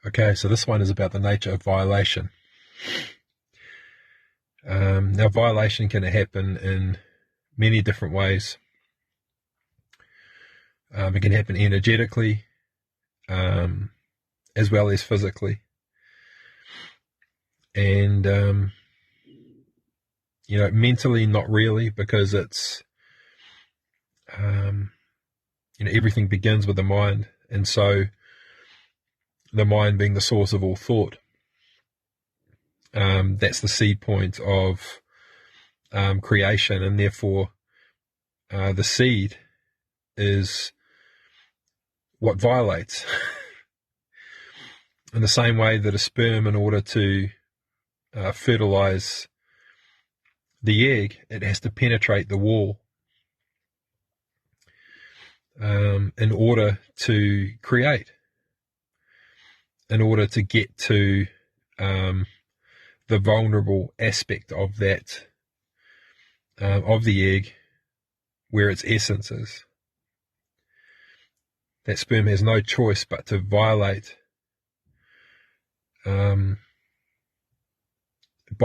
Okay, so this one is about the nature of violation. Now, violation can happen in many different ways. It can happen energetically, as well as physically. And, mentally, not really, because it's, everything begins with the mind. And so the mind being the source of all thought, that's the seed point of creation, and therefore the seed is what violates. In the same way that a sperm, in order to fertilize the egg, it has to penetrate the wall in order to create, in order to get to the vulnerable aspect of that, of the egg, where its essence is. That sperm has no choice but to violate by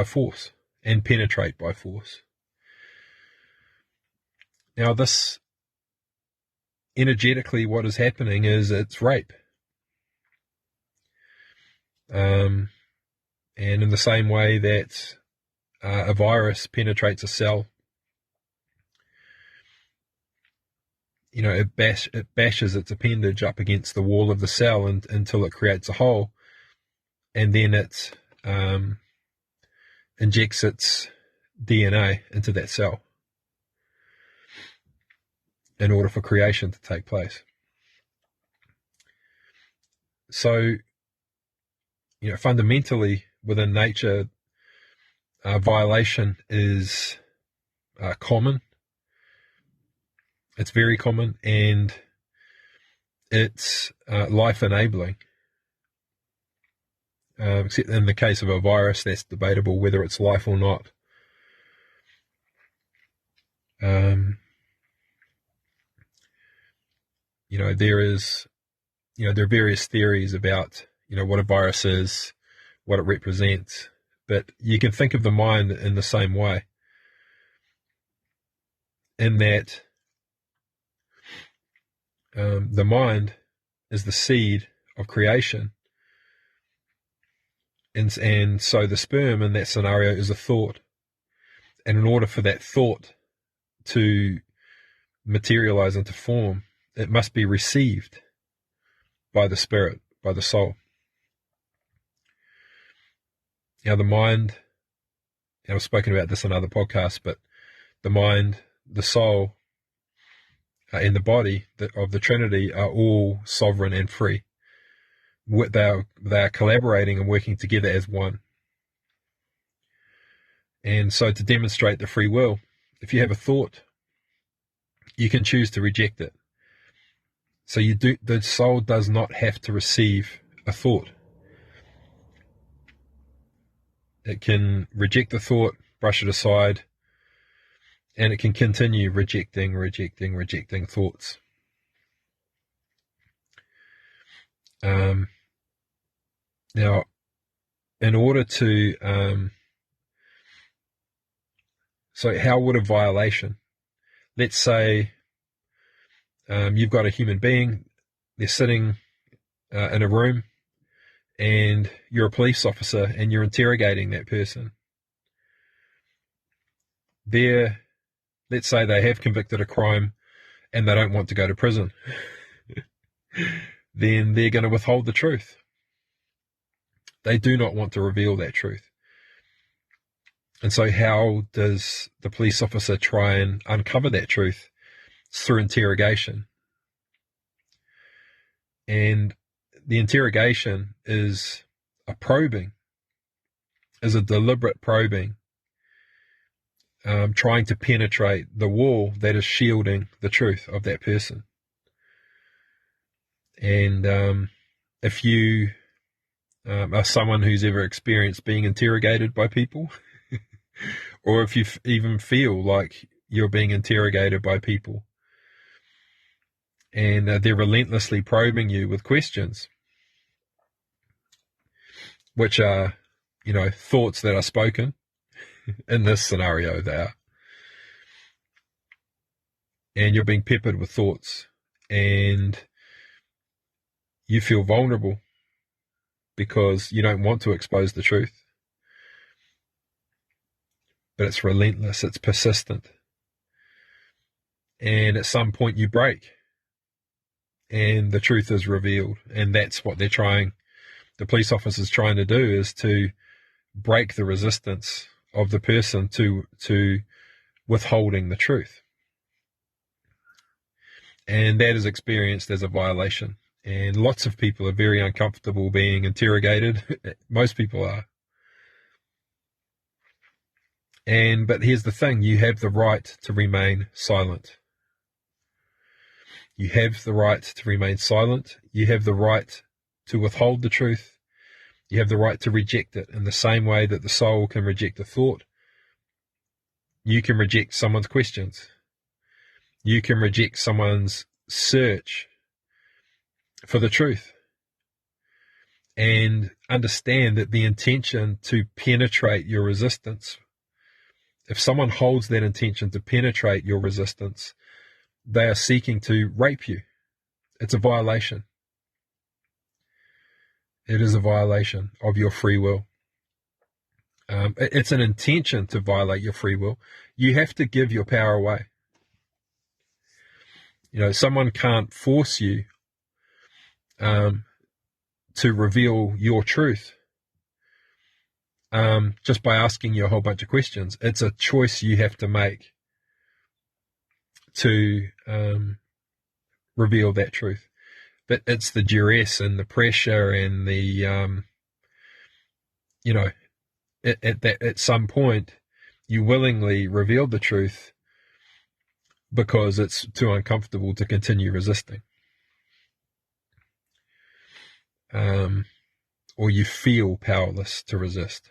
force and penetrate by force. Now, this, energetically, what is happening is it's rape. And in the same way that a virus penetrates a cell, it bashes its appendage up against the wall of the cell until it creates a hole, and then it injects its DNA into that cell in order for creation to take place. So, fundamentally, within nature, violation is common. It's very common, and it's life-enabling. Except in the case of a virus, that's debatable whether it's life or not. There are various theories about, what a virus is, what it represents, but you can think of the mind in the same way, in that the mind is the seed of creation, and so the sperm in that scenario is a thought, and in order for that thought to materialize into form, it must be received by the spirit, by the soul. Now, the mind, and I've spoken about this in other podcasts, but the mind, the soul, and the body of the Trinity are all sovereign and free. They are collaborating and working together as one. And so, to demonstrate the free will, if you have a thought, you can choose to reject it. So the soul does not have to receive a thought. It can reject the thought, brush it aside, and it can continue rejecting thoughts. Now, in order to, so how would a violation, let's say you've got a human being, they're sitting in a room, and you're a police officer and you're interrogating that person. Let's say they have convicted a crime and they don't want to go to prison. Then they're going to withhold the truth. They do not want to reveal that truth. And so how does the police officer try and uncover that truth? It's through interrogation. And the interrogation is a deliberate probing, trying to penetrate the wall that is shielding the truth of that person. And if you are someone who's ever experienced being interrogated by people, or if you even feel like you're being interrogated by people, and they're relentlessly probing you with questions, which are, thoughts that are spoken. In this scenario, they are. And you're being peppered with thoughts, and you feel vulnerable because you don't want to expose the truth. But it's relentless, it's persistent. And at some point you break, and the truth is revealed. And that's what the police officer's trying to do, is to break the resistance of the person to withholding the truth. And that is experienced as a violation. And lots of people are very uncomfortable being interrogated. Most people are. But here's the thing, you have the right to remain silent. You have the right to remain silent. You have the right to withhold the truth. You have the right to reject it in the same way that the soul can reject a thought. You can reject someone's questions. You can reject someone's search for the truth. And understand that the intention to penetrate your resistance, if someone holds that intention to penetrate your resistance, they are seeking to rape you. It's a violation. It is a violation of your free will. It's an intention to violate your free will. You have to give your power away. Someone can't force you to reveal your truth just by asking you a whole bunch of questions. It's a choice you have to make to reveal that truth. But it's the duress and the pressure and the, at some point you willingly reveal the truth because it's too uncomfortable to continue resisting. Or you feel powerless to resist.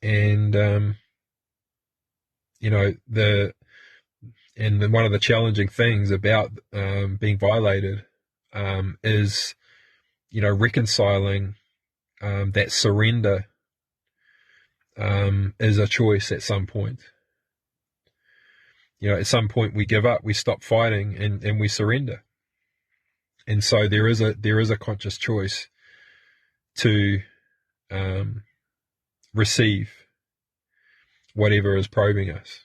And, one of the challenging things about being violated is, reconciling that surrender is a choice at some point. At some point we give up, we stop fighting, and we surrender. And so there is a conscious choice to receive whatever is probing us,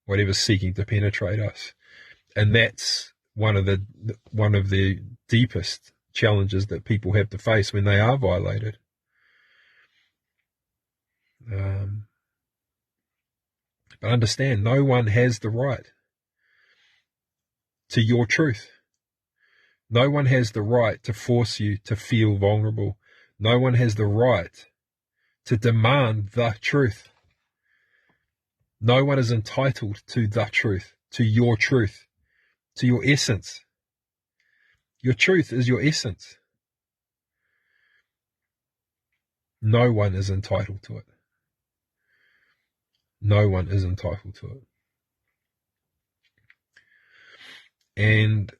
whatever's seeking to penetrate us. And that's one of the deepest challenges that people have to face when they are violated. But understand, no one has the right to your truth. No one has the right to force you to feel vulnerable. No one has the right to demand the truth. No one is entitled to the truth, to your essence. Your truth is your essence. No one is entitled to it. No one is entitled to it. And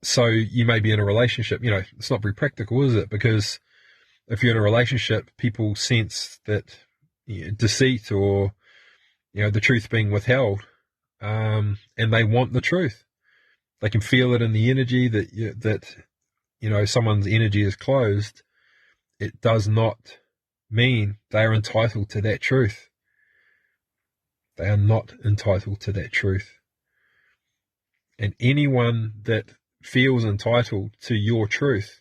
so you may be in a relationship, it's not very practical, is it? Because if you're in a relationship, people sense that deceit or, the truth being withheld, and they want the truth. They can feel it in the energy that someone's energy is closed. It does not mean they are entitled to that truth. They are not entitled to that truth. And anyone that feels entitled to your truth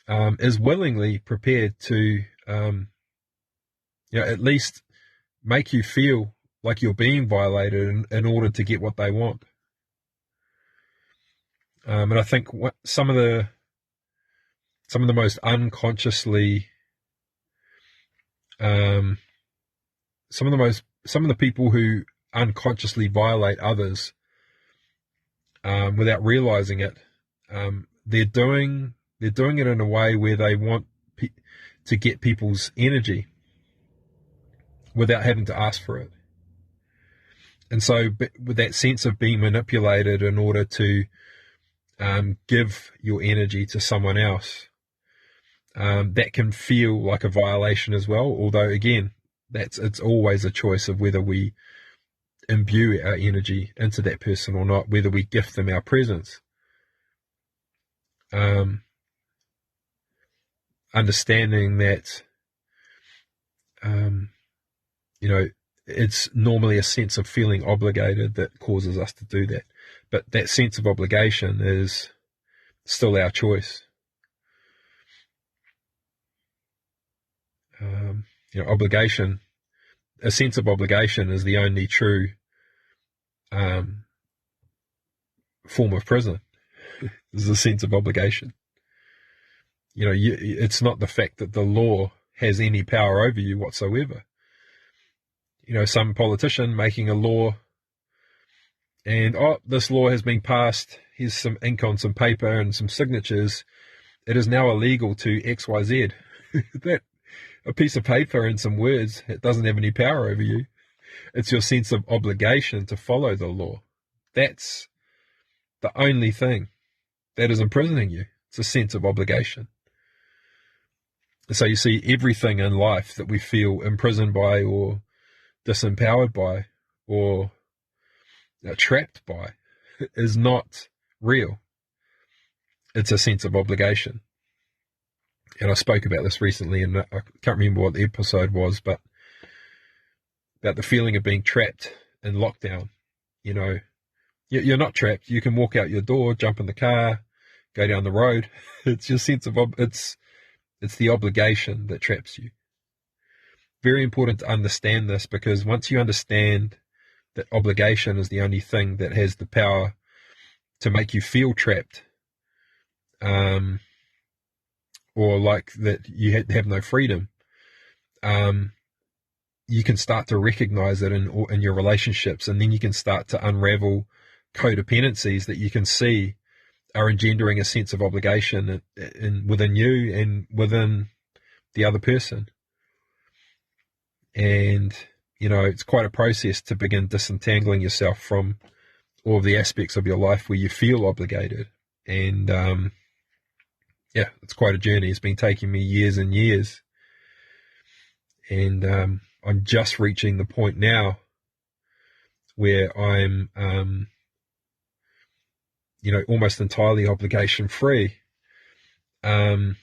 is willingly prepared to, at least make you feel like you're being violated in order to get what they want. And I think some of the most unconsciously, some of the people who unconsciously violate others without realizing it, they're doing it in a way where they want to get people's energy without having to ask for it. And so with that sense of being manipulated in order to give your energy to someone else, that can feel like a violation as well. Although, again, it's always a choice of whether we imbue our energy into that person or not, whether we gift them our presence. Understanding that, it's normally a sense of feeling obligated that causes us to do that. But that sense of obligation is still our choice. Obligation, a sense of obligation is the only true form of prison. Is a sense of obligation. It's not the fact that the law has any power over you whatsoever. Some politician making a law and, this law has been passed, here's some ink on some paper and some signatures, it is now illegal to XYZ. That a piece of paper and some words, it doesn't have any power over you. It's your sense of obligation to follow the law. That's the only thing that is imprisoning you. It's a sense of obligation. So you see, everything in life that we feel imprisoned by or disempowered by or trapped by is not real. It's a sense of obligation. And I spoke about this recently, and I can't remember what the episode was, but about the feeling of being trapped in lockdown. You're not trapped. You can walk out your door, jump in the car, go down the road. It's your sense of it's the obligation that traps you. Very important to understand this, because once you understand that obligation is the only thing that has the power to make you feel trapped, or like that you have no freedom, you can start to recognize it in your relationships, and then you can start to unravel codependencies that you can see are engendering a sense of obligation within you and within the other person. And, it's quite a process to begin disentangling yourself from all of the aspects of your life where you feel obligated. And, it's quite a journey. It's been taking me years and years. And I'm just reaching the point now where I'm, almost entirely obligation free. I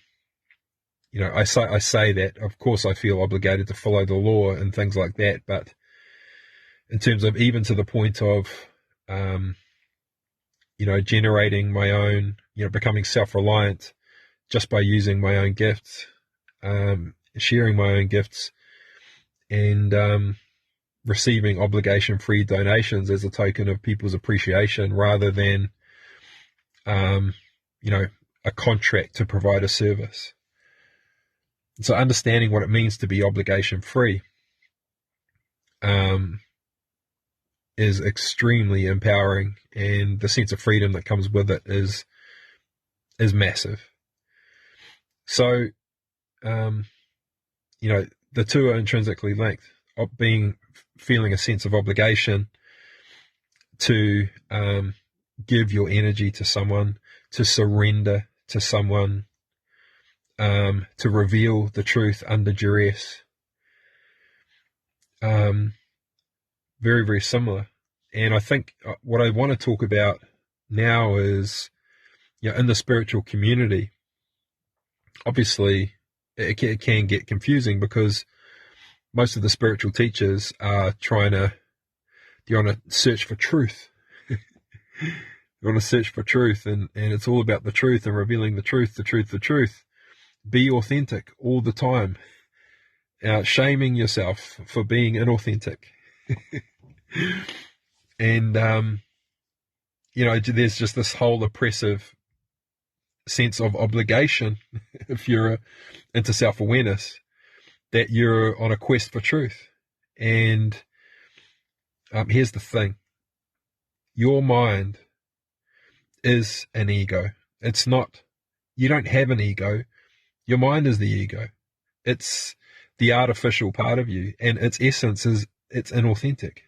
say that, of course, I feel obligated to follow the law and things like that, but in terms of even to the point of, generating my own, becoming self-reliant just by using my own gifts, sharing my own gifts, and receiving obligation-free donations as a token of people's appreciation rather than, a contract to provide a service. So understanding what it means to be obligation-free is extremely empowering, and the sense of freedom that comes with it is massive. So, the two are intrinsically linked. Feeling a sense of obligation to give your energy to someone, to surrender to someone, to reveal the truth under duress. Very, very similar. And I think what I want to talk about now is, in the spiritual community, obviously it can get confusing because most of the spiritual teachers are they're on a search for truth. They're on a search for truth, and it's all about the truth and revealing the truth. Be authentic all the time. Shaming yourself for being inauthentic. And, there's just this whole oppressive sense of obligation, if you're into self-awareness, that you're on a quest for truth. And here's the thing. Your mind is an ego. It's not, you don't have an ego. Your mind is the ego. It's the artificial part of you, and its essence is it's inauthentic.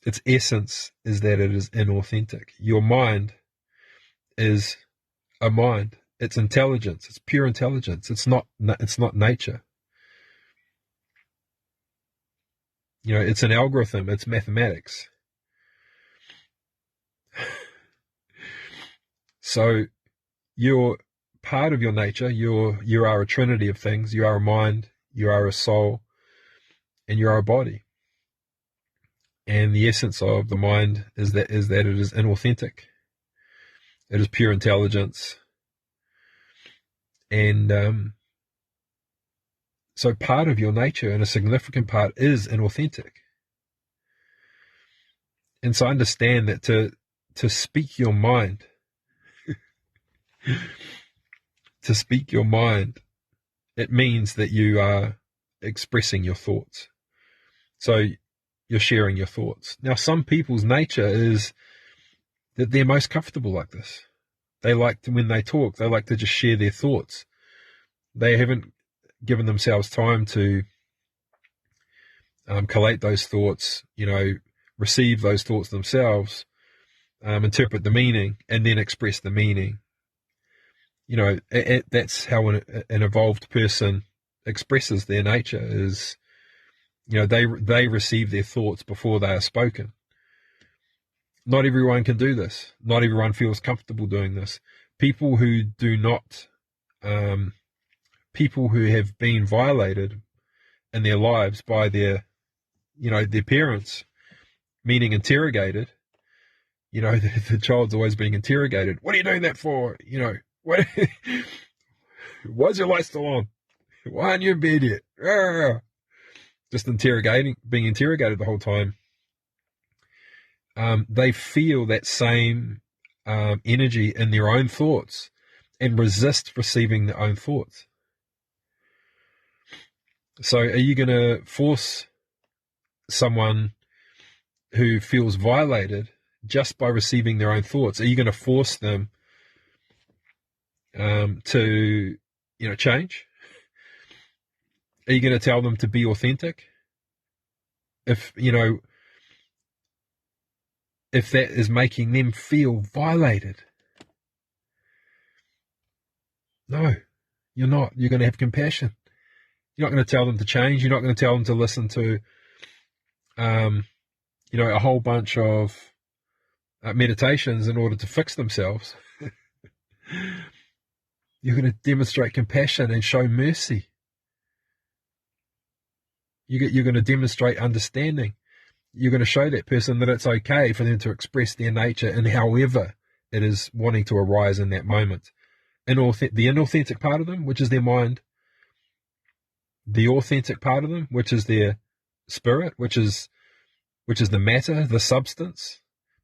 Its essence is that it is inauthentic. Your mind is a mind. It's intelligence. It's pure intelligence. It's not nature. It's an algorithm. It's mathematics. So you're part of your nature. You are a trinity of things. You are a mind. You are a soul. And you are a body. And the essence of the mind is that it is inauthentic. It is pure intelligence. And so part of your nature, and a significant part, is inauthentic. And so understand that to speak your mind, it means that you are expressing your thoughts. So you're sharing your thoughts. Now, some people's nature is that they're most comfortable like this. They like to, when they talk, they like to just share their thoughts. They haven't given themselves time to collate those thoughts, receive those thoughts themselves, interpret the meaning, and then express the meaning. That's how an evolved person expresses their nature, is, they receive their thoughts before they are spoken. Not everyone can do this. Not everyone feels comfortable doing this. People who do not, people who have been violated in their lives by their parents, meaning interrogated. The child's always being interrogated. What are you doing that for? What? Why's your light still on? Why aren't you in bed yet? Just being interrogated the whole time. They feel that same energy in their own thoughts and resist receiving their own thoughts. So are you going to force someone who feels violated just by receiving their own thoughts? Are you going to force them to change? Are you going to tell them to be authentic? If that is making them feel violated. No, you're not. You're going to have compassion. You're not going to tell them to change. You're not going to tell them to listen to, a whole bunch of meditations in order to fix themselves. You're going to demonstrate compassion and show mercy. You're going to demonstrate understanding. You're going to show that person that it's okay for them to express their nature in however it is wanting to arise in that moment. The inauthentic part of them, which is their mind. The authentic part of them, which is their spirit, which is the matter, the substance,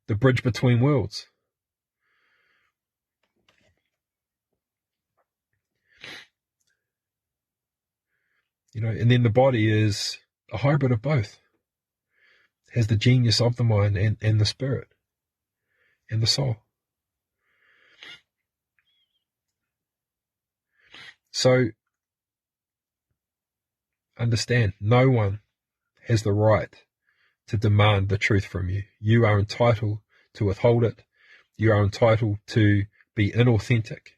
the bridge between worlds. And then the body is a hybrid of both. It has the genius of the mind and the spirit and the soul. So understand, no one has the right to demand the truth from you. You are entitled to withhold it. You are entitled to be inauthentic.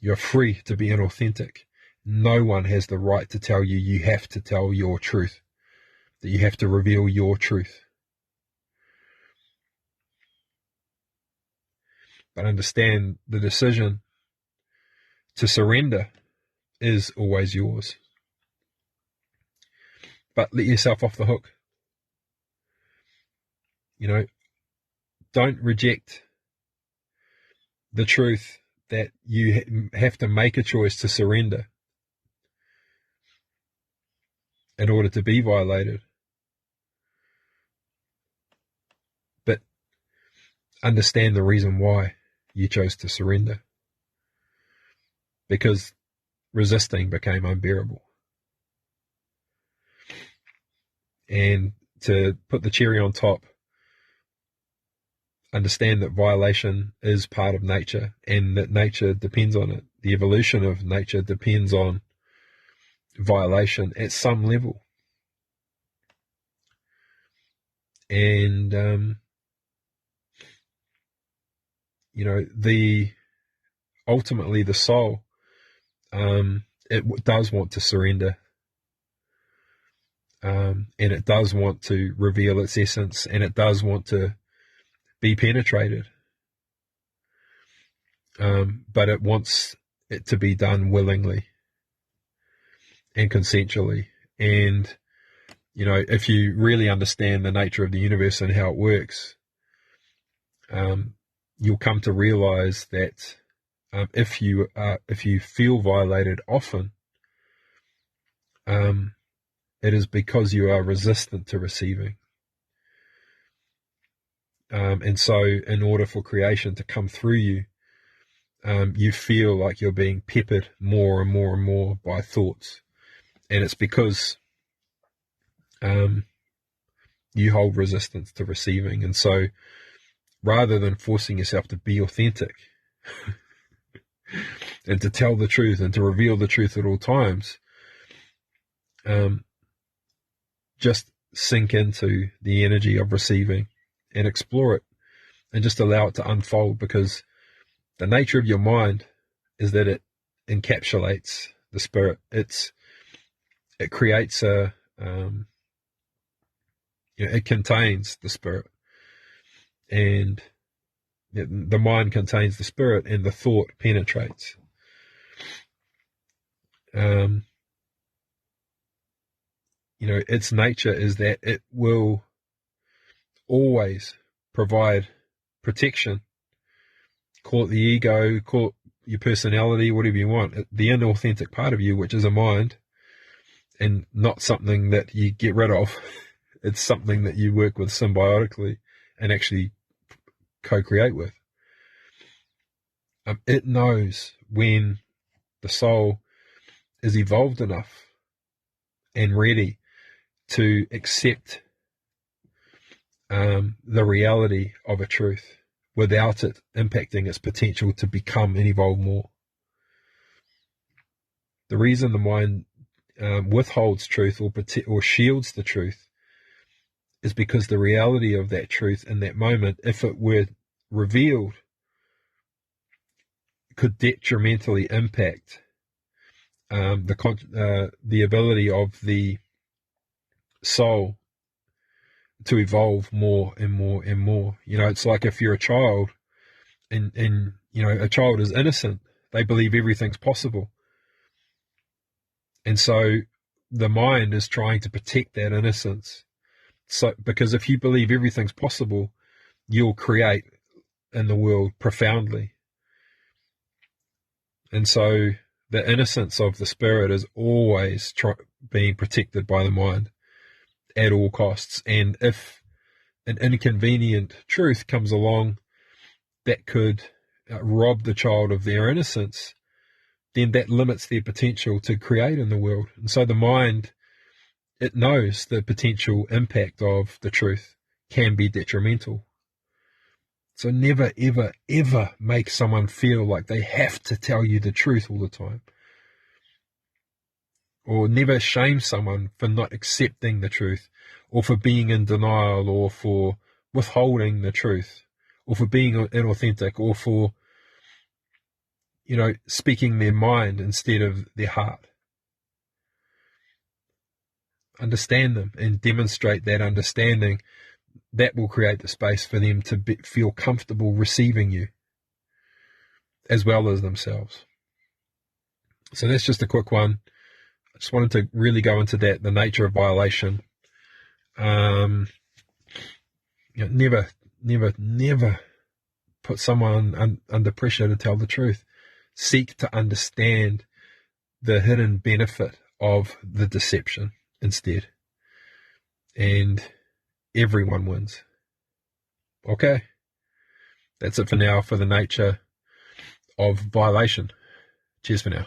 You're free to be inauthentic. No one has the right to tell you have to tell your truth, that you have to reveal your truth. But understand, the decision to surrender is always yours. But let yourself off the hook. Don't reject the truth that you have to make a choice to surrender in order to be violated. But understand the reason why you chose to surrender. Because resisting became unbearable. And to put the cherry on top, understand that violation is part of nature and that nature depends on it. The evolution of nature depends on violation at some level. And, the ultimately the soul, it does want to surrender, and it does want to reveal its essence, and it does want to be penetrated, but it wants it to be done willingly and consensually. And if you really understand the nature of the universe and how it works, you'll come to realize that if you feel violated often, it is because you are resistant to receiving. And so in order for creation to come through you, you feel like you're being peppered more and more and more by thoughts. And it's because you hold resistance to receiving. And so rather than forcing yourself to be authentic and to tell the truth and to reveal the truth at all times, just sink into the energy of receiving and explore it and just allow it to unfold, because the nature of your mind is that it encapsulates the spirit. It creates it contains the spirit, and the mind contains the spirit, and the thought penetrates. Its nature is that it will always provide protection. Call it the ego, call it your personality, whatever you want. The inauthentic part of you, which is a mind, and not something that you get rid of. It's something that you work with symbiotically and actually co-create with. It knows when the soul is evolved enough and ready to accept the reality of a truth without it impacting its potential to become and evolve more. The reason the mind withholds truth or shields the truth is because the reality of that truth in that moment, if it were revealed, could detrimentally impact the ability of the soul to evolve more and more and more. It's like if you're a child and a child is innocent, they believe everything's possible. And so the mind is trying to protect that innocence. So, because if you believe everything's possible, you'll create in the world profoundly. And so the innocence of the spirit is always being protected by the mind at all costs. And if an inconvenient truth comes along that could rob the child of their innocence, then that limits their potential to create in the world. And so the mind, it knows the potential impact of the truth can be detrimental. So never, ever, ever make someone feel like they have to tell you the truth all the time. Or never shame someone for not accepting the truth, or for being in denial, or for withholding the truth, or for being inauthentic, or for, speaking their mind instead of their heart. Understand them and demonstrate that understanding. That will create the space for them to feel comfortable receiving you as well as themselves. So that's just a quick one. I just wanted to really go into that, the nature of violation. Never put someone under pressure to tell the truth. Seek to understand the hidden benefit of the deception instead. And everyone wins. Okay. That's it for now for the nature of violation. Cheers for now.